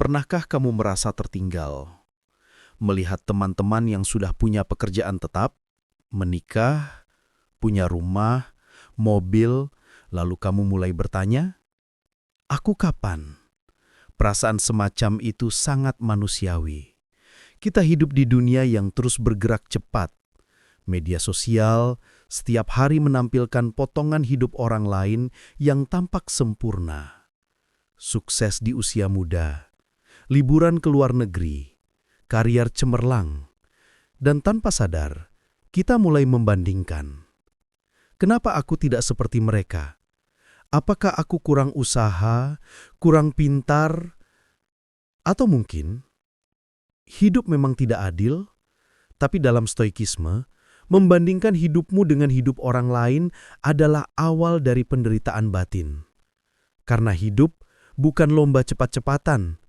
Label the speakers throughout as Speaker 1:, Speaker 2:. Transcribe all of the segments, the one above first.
Speaker 1: Pernahkah kamu merasa tertinggal, melihat teman-teman yang sudah punya pekerjaan tetap, menikah, punya rumah, mobil, lalu kamu mulai bertanya, "Aku kapan?" Perasaan semacam itu sangat manusiawi. Kita hidup di dunia yang terus bergerak cepat. Media sosial setiap hari menampilkan potongan hidup orang lain yang tampak sempurna. Sukses di usia muda, liburan ke luar negeri, karier cemerlang, dan tanpa sadar, kita mulai membandingkan. Kenapa aku tidak seperti mereka? Apakah aku kurang usaha, kurang pintar, atau mungkin hidup memang tidak adil? Tapi dalam stoikisme, membandingkan hidupmu dengan hidup orang lain adalah awal dari penderitaan batin. Karena hidup bukan lomba cepat-cepatan.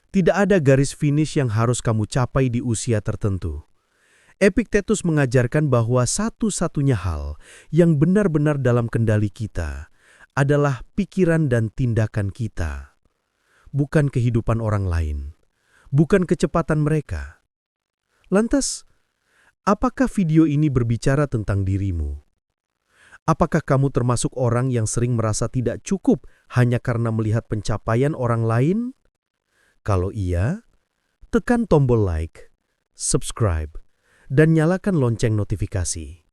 Speaker 1: Tidak ada garis finish yang harus kamu capai di usia tertentu. Epictetus mengajarkan bahwa satu-satunya hal yang benar-benar dalam kendali kita adalah pikiran dan tindakan kita. Bukan kehidupan orang lain, bukan kecepatan mereka. Lantas, apakah video ini berbicara tentang dirimu? Apakah kamu termasuk orang yang sering merasa tidak cukup hanya karena melihat pencapaian orang lain? Kalau iya, tekan tombol like, subscribe, dan nyalakan lonceng notifikasi.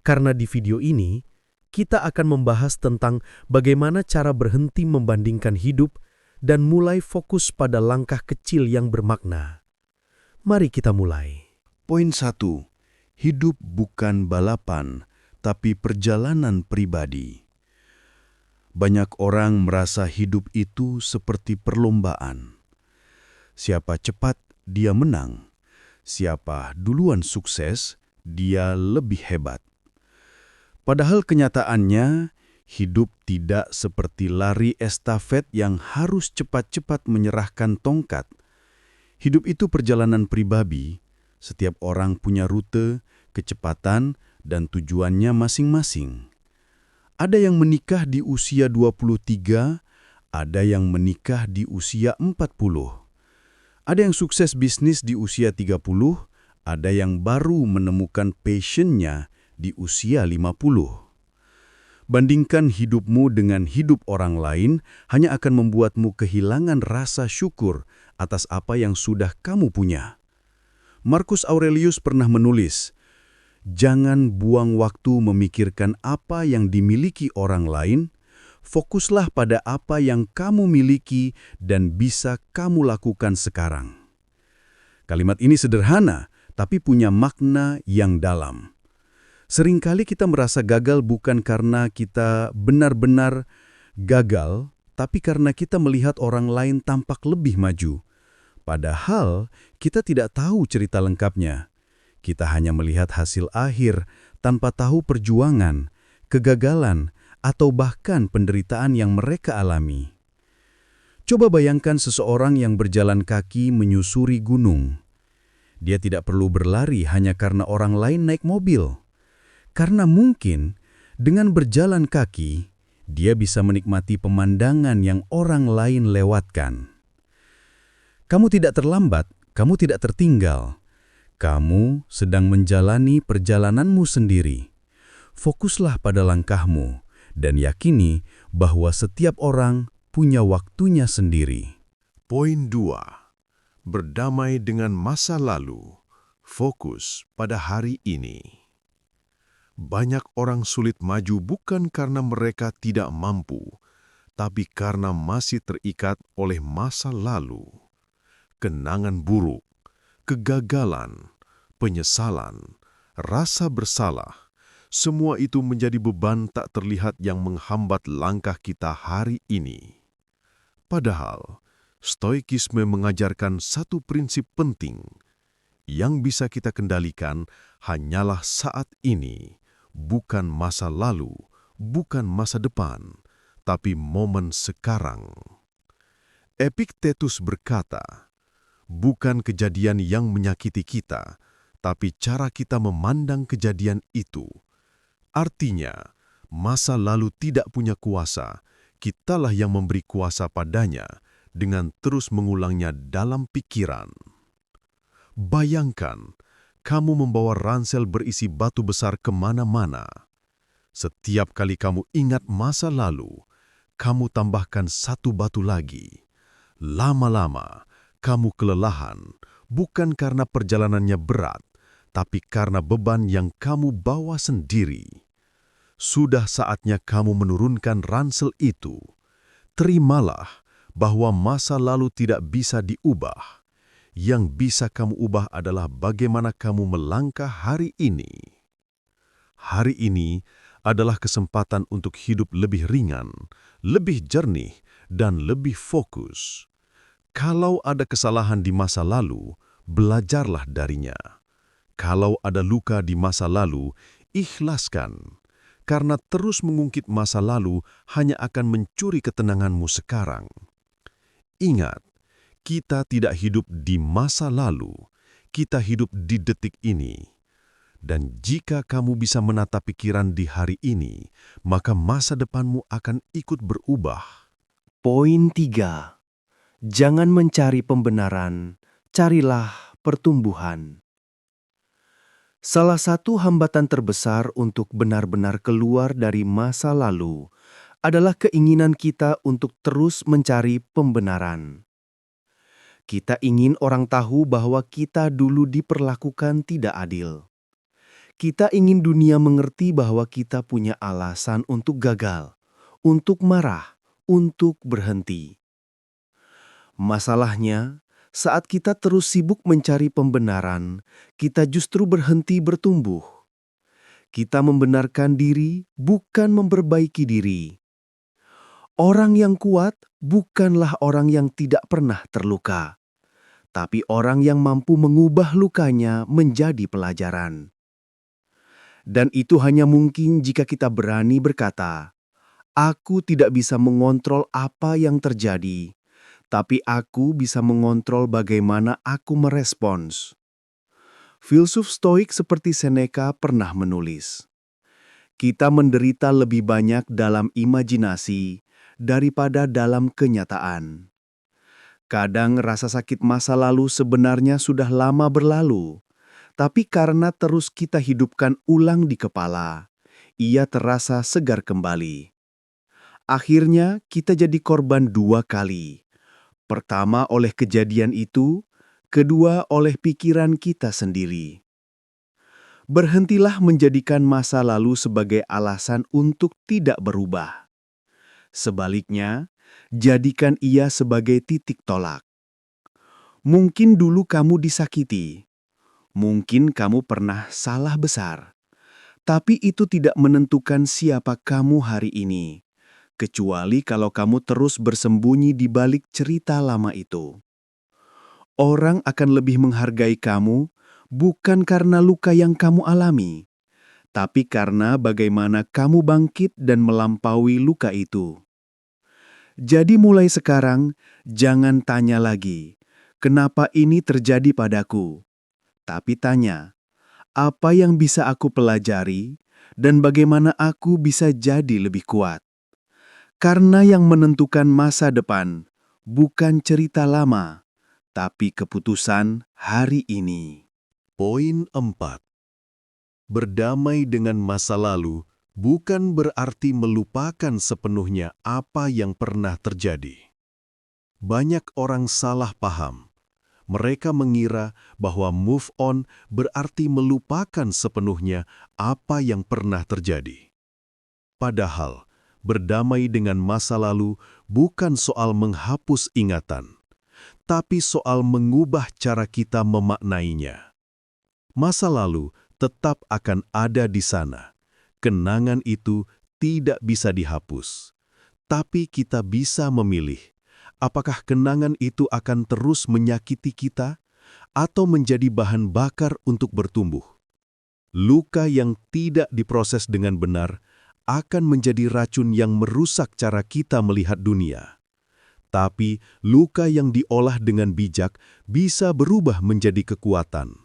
Speaker 1: Karena di video ini, kita akan membahas tentang bagaimana cara berhenti membandingkan hidup dan mulai fokus pada langkah kecil yang bermakna. Mari kita mulai.
Speaker 2: Poin 1. Hidup bukan balapan, tapi perjalanan pribadi. Banyak orang merasa hidup itu seperti perlombaan. Siapa cepat, dia menang. Siapa duluan sukses, dia lebih hebat. Padahal kenyataannya, hidup tidak seperti lari estafet yang harus cepat-cepat menyerahkan tongkat. Hidup itu perjalanan pribadi. Setiap orang punya rute, kecepatan, dan tujuannya masing-masing. Ada yang menikah di usia 23, ada yang menikah di usia 40. Ada yang sukses bisnis di usia 30, ada yang baru menemukan passion-nya di usia 50. Bandingkan hidupmu dengan hidup orang lain hanya akan membuatmu kehilangan rasa syukur atas apa yang sudah kamu punya. Marcus Aurelius pernah menulis, "Jangan buang waktu memikirkan apa yang dimiliki orang lain, fokuslah pada apa yang kamu miliki dan bisa kamu lakukan sekarang." Kalimat ini sederhana, tapi punya makna yang dalam. Seringkali kita merasa gagal bukan karena kita benar-benar gagal, tapi karena kita melihat orang lain tampak lebih maju. Padahal kita tidak tahu cerita lengkapnya. Kita hanya melihat hasil akhir tanpa tahu perjuangan, kegagalan, atau bahkan penderitaan yang mereka alami. Coba bayangkan seseorang yang berjalan kaki menyusuri gunung. Dia tidak perlu berlari hanya karena orang lain naik mobil. Karena mungkin dengan berjalan kaki, dia bisa menikmati pemandangan yang orang lain lewatkan. Kamu tidak terlambat, kamu tidak tertinggal. Kamu sedang menjalani perjalananmu sendiri. Fokuslah pada langkahmu dan yakini bahwa setiap orang punya waktunya sendiri.
Speaker 3: Poin 2. Berdamai dengan masa lalu. Fokus pada hari ini. Banyak orang sulit maju bukan karena mereka tidak mampu, tapi karena masih terikat oleh masa lalu. Kenangan buruk, kegagalan, penyesalan, rasa bersalah, semua itu menjadi beban tak terlihat yang menghambat langkah kita hari ini. Padahal, stoikisme mengajarkan satu prinsip penting. Yang bisa kita kendalikan hanyalah saat ini, bukan masa lalu, bukan masa depan, tapi momen sekarang. Epictetus berkata, "Bukan kejadian yang menyakiti kita, tapi cara kita memandang kejadian itu." Artinya, masa lalu tidak punya kuasa, kitalah yang memberi kuasa padanya, dengan terus mengulangnya dalam pikiran. Bayangkan, kamu membawa ransel berisi batu besar kemana-mana. Setiap kali kamu ingat masa lalu, kamu tambahkan satu batu lagi. Lama-lama, kamu kelelahan, bukan karena perjalanannya berat, tapi karena beban yang kamu bawa sendiri. Sudah saatnya kamu menurunkan ransel itu. Terimalah bahwa masa lalu tidak bisa diubah. Yang bisa kamu ubah adalah bagaimana kamu melangkah hari ini. Hari ini adalah kesempatan untuk hidup lebih ringan, lebih jernih, dan lebih fokus. Kalau ada kesalahan di masa lalu, belajarlah darinya. Kalau ada luka di masa lalu, ikhlaskan. Karena terus mengungkit masa lalu hanya akan mencuri ketenanganmu sekarang. Ingat, kita tidak hidup di masa lalu, kita hidup di detik ini. Dan jika kamu bisa menata pikiran di hari ini, maka masa depanmu akan ikut berubah.
Speaker 4: Poin 3. Jangan mencari pembenaran, carilah pertumbuhan. Salah satu hambatan terbesar untuk benar-benar keluar dari masa lalu adalah keinginan kita untuk terus mencari pembenaran. Kita ingin orang tahu bahwa kita dulu diperlakukan tidak adil. Kita ingin dunia mengerti bahwa kita punya alasan untuk gagal, untuk marah, untuk berhenti. Masalahnya, saat kita terus sibuk mencari pembenaran, kita justru berhenti bertumbuh. Kita membenarkan diri, bukan memperbaiki diri. Orang yang kuat bukanlah orang yang tidak pernah terluka, tapi orang yang mampu mengubah lukanya menjadi pelajaran. Dan itu hanya mungkin jika kita berani berkata, "Aku tidak bisa mengontrol apa yang terjadi, tapi aku bisa mengontrol bagaimana aku merespons." Filsuf Stoik seperti Seneca pernah menulis, "Kita menderita lebih banyak dalam imajinasi daripada dalam kenyataan." Kadang rasa sakit masa lalu sebenarnya sudah lama berlalu, tapi karena terus kita hidupkan ulang di kepala, ia terasa segar kembali. Akhirnya kita jadi korban dua kali. Pertama oleh kejadian itu, kedua oleh pikiran kita sendiri. Berhentilah menjadikan masa lalu sebagai alasan untuk tidak berubah. Sebaliknya, jadikan ia sebagai titik tolak. Mungkin dulu kamu disakiti. Mungkin kamu pernah salah besar. Tapi itu tidak menentukan siapa kamu hari ini, kecuali kalau kamu terus bersembunyi di balik cerita lama itu. Orang akan lebih menghargai kamu bukan karena luka yang kamu alami, tapi karena bagaimana kamu bangkit dan melampaui luka itu. Jadi mulai sekarang, jangan tanya lagi, "Kenapa ini terjadi padaku?" Tapi tanya, "Apa yang bisa aku pelajari dan bagaimana aku bisa jadi lebih kuat?" Karena yang menentukan masa depan bukan cerita lama, tapi keputusan hari ini.
Speaker 2: Poin 4. Berdamai dengan masa lalu bukan berarti melupakan sepenuhnya apa yang pernah terjadi. Banyak orang salah paham. Mereka mengira bahwa move on berarti melupakan sepenuhnya apa yang pernah terjadi. Padahal, berdamai dengan masa lalu bukan soal menghapus ingatan, tapi soal mengubah cara kita memaknainya. Masa lalu tetap akan ada di sana. Kenangan itu tidak bisa dihapus. Tapi kita bisa memilih, apakah kenangan itu akan terus menyakiti kita atau menjadi bahan bakar untuk bertumbuh. Luka yang tidak diproses dengan benar akan menjadi racun yang merusak cara kita melihat dunia. Tapi luka yang diolah dengan bijak bisa berubah menjadi kekuatan.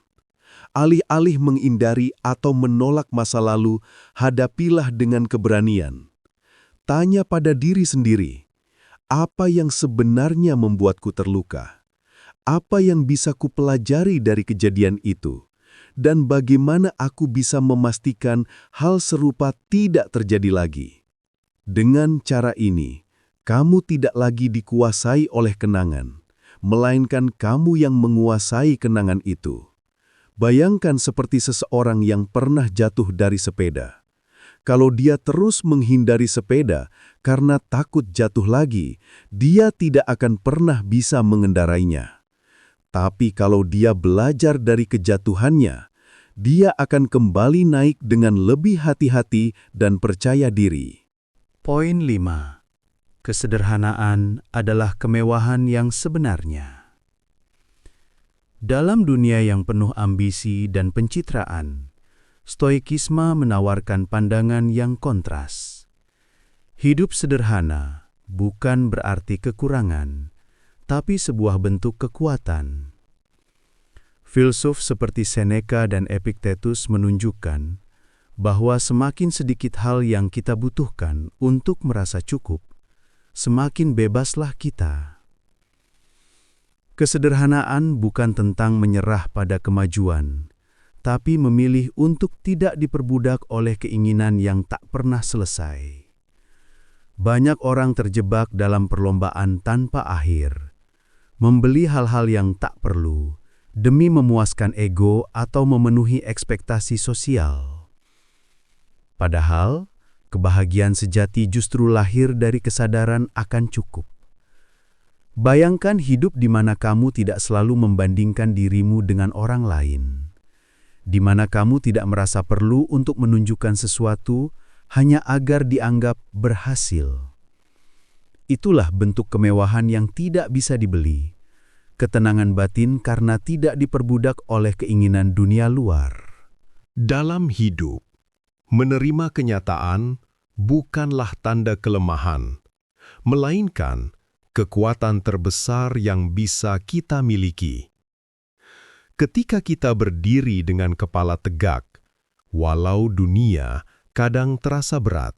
Speaker 2: Alih-alih menghindari atau menolak masa lalu, hadapilah dengan keberanian. Tanya pada diri sendiri, Apa yang sebenarnya membuatku terluka? Apa yang bisa kupelajari dari kejadian itu? Dan bagaimana aku bisa memastikan hal serupa tidak terjadi lagi? Dengan cara ini, kamu tidak lagi dikuasai oleh kenangan, melainkan kamu yang menguasai kenangan itu. Bayangkan seperti seseorang yang pernah jatuh dari sepeda. Kalau dia terus menghindari sepeda karena takut jatuh lagi, dia tidak akan pernah bisa mengendarainya. Tapi kalau dia belajar dari kejatuhannya, dia akan kembali naik dengan lebih hati-hati dan percaya diri.
Speaker 1: Poin 5. Kesederhanaan adalah kemewahan yang sebenarnya. Dalam dunia yang penuh ambisi dan pencitraan, Stoikisme menawarkan pandangan yang kontras. Hidup sederhana bukan berarti kekurangan, tapi sebuah bentuk kekuatan. Filsuf seperti Seneca dan Epictetus menunjukkan bahwa semakin sedikit hal yang kita butuhkan untuk merasa cukup, semakin bebaslah kita. Kesederhanaan bukan tentang menyerah pada kemajuan, tapi memilih untuk tidak diperbudak oleh keinginan yang tak pernah selesai. Banyak orang terjebak dalam perlombaan tanpa akhir, membeli hal-hal yang tak perlu demi memuaskan ego atau memenuhi ekspektasi sosial. Padahal, kebahagiaan sejati justru lahir dari kesadaran akan cukup. Bayangkan hidup di mana kamu tidak selalu membandingkan dirimu dengan orang lain, di mana kamu tidak merasa perlu untuk menunjukkan sesuatu hanya agar dianggap berhasil. Itulah bentuk kemewahan yang tidak bisa dibeli, ketenangan batin karena tidak diperbudak oleh keinginan dunia luar.
Speaker 3: Dalam hidup, menerima kenyataan bukanlah tanda kelemahan, melainkan kekuatan terbesar yang bisa kita miliki. Ketika kita berdiri dengan kepala tegak, walau dunia kadang terasa berat,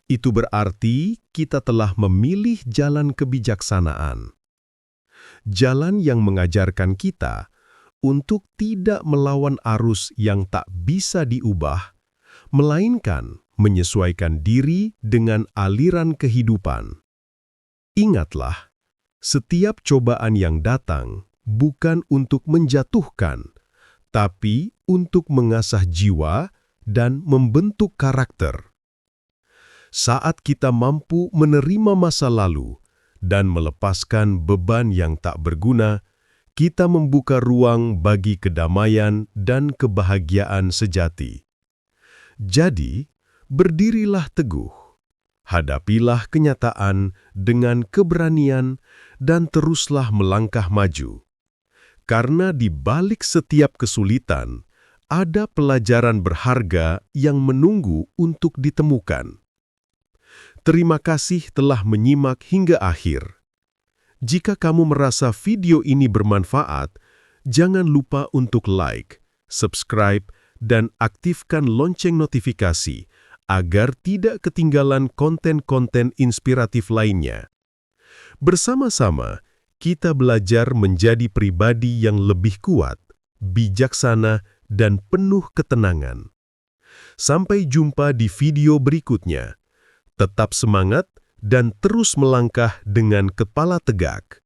Speaker 3: itu berarti kita telah memilih jalan kebijaksanaan. Jalan yang mengajarkan kita untuk tidak melawan arus yang tak bisa diubah, melainkan menyesuaikan diri dengan aliran kehidupan. Ingatlah, setiap cobaan yang datang bukan untuk menjatuhkan, tapi untuk mengasah jiwa dan membentuk karakter. Saat kita mampu menerima masa lalu dan melepaskan beban yang tak berguna, kita membuka ruang bagi kedamaian dan kebahagiaan sejati. Jadi, berdirilah teguh, hadapilah kenyataan dengan keberanian dan teruslah melangkah maju. Karena di balik setiap kesulitan, ada pelajaran berharga yang menunggu untuk ditemukan. Terima kasih telah menyimak hingga akhir. Jika kamu merasa video ini bermanfaat, jangan lupa untuk like, subscribe, dan aktifkan lonceng notifikasi agar tidak ketinggalan konten-konten inspiratif lainnya. Bersama-sama, kita belajar menjadi pribadi yang lebih kuat, bijaksana, dan penuh ketenangan. Sampai jumpa di video berikutnya. Tetap semangat dan terus melangkah dengan kepala tegak.